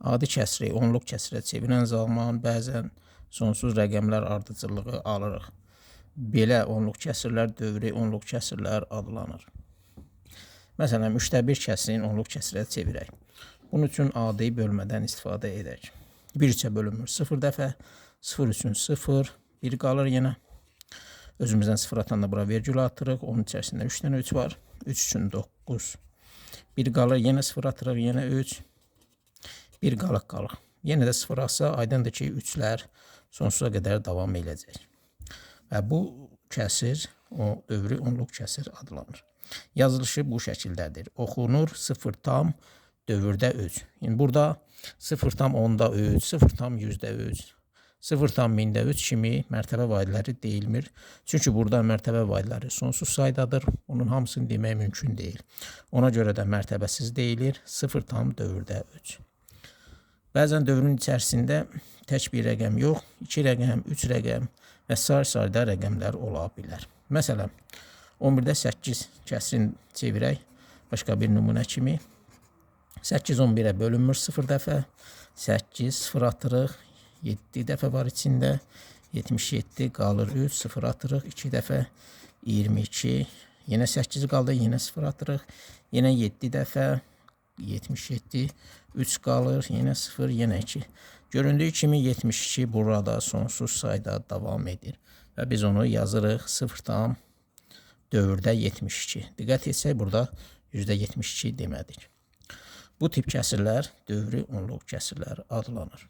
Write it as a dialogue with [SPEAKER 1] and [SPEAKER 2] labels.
[SPEAKER 1] Adi kəsri onluq kəsrə çevirən zaman bəzən sonsuz rəqəmlər ardıcıllığı alırıq. Belə onluq kəsrlər dövri onluq kəsrlər adlanır. Məsələn, 3/1 kəsrini onluq kəsrə çevirək. Bunun üçün adi bölmədən istifadə edək. 1 3-ə bölünmür 0 dəfə, 0 üçün 0, 1 qalır yenə. Özümüzdən 0 atanda bura vergül atırıq, onun içərisində 3 dənə 3 var. 3 üçün 9, 1 qalır, yenə 0 atırıq, yenə 3, 1 qalıq. Yenə də 0 atsa, aydındır ki, 3'lər sonsuza qədər davam edəcək. Və bu kəsir, o dövri onluq kəsir adlanır. Yazılışı bu şəkildədir. Oxunur 0 dövrdə 3. Yəni burada 0,10'da 3, 0,100'də 3, 0,1000'də 3 kimi mərtəbə vahidləri deyilmir. Çünki burada mərtəbə vahidləri sonsuz saydadır. Onun hamısını demək mümkün deyil. Ona görə də mərtəbəsiz deyilir 0 dövrdə 3. Bəzən dövrün içərisində tək bir rəqəm yox, 2 rəqəm, 3 rəqəm və sayda rəqəmlər ola bilər. Məsələn, 11'də 8 kəsrini çevirək başqa bir nümunə kimi. 8 11'ə bölünmür 0 dəfə, 8 0 atırıq, 7 dəfə var içində, 77 qalır 3, 0 atırıq 2 dəfə, 22, yenə 8 qaldı, yenə 0 atırıq, yenə 7 dəfə, 77, 3 qalır, yenə 0, yenə 2. Göründüyü kimi 72 burada sonsuz sayda davam edir və biz onu yazırıq 0 dövrdə 72. Diqqət etsək, burada %72 demədik. Bu tip kəsirlər dövri onluq kəsirlər adlanır.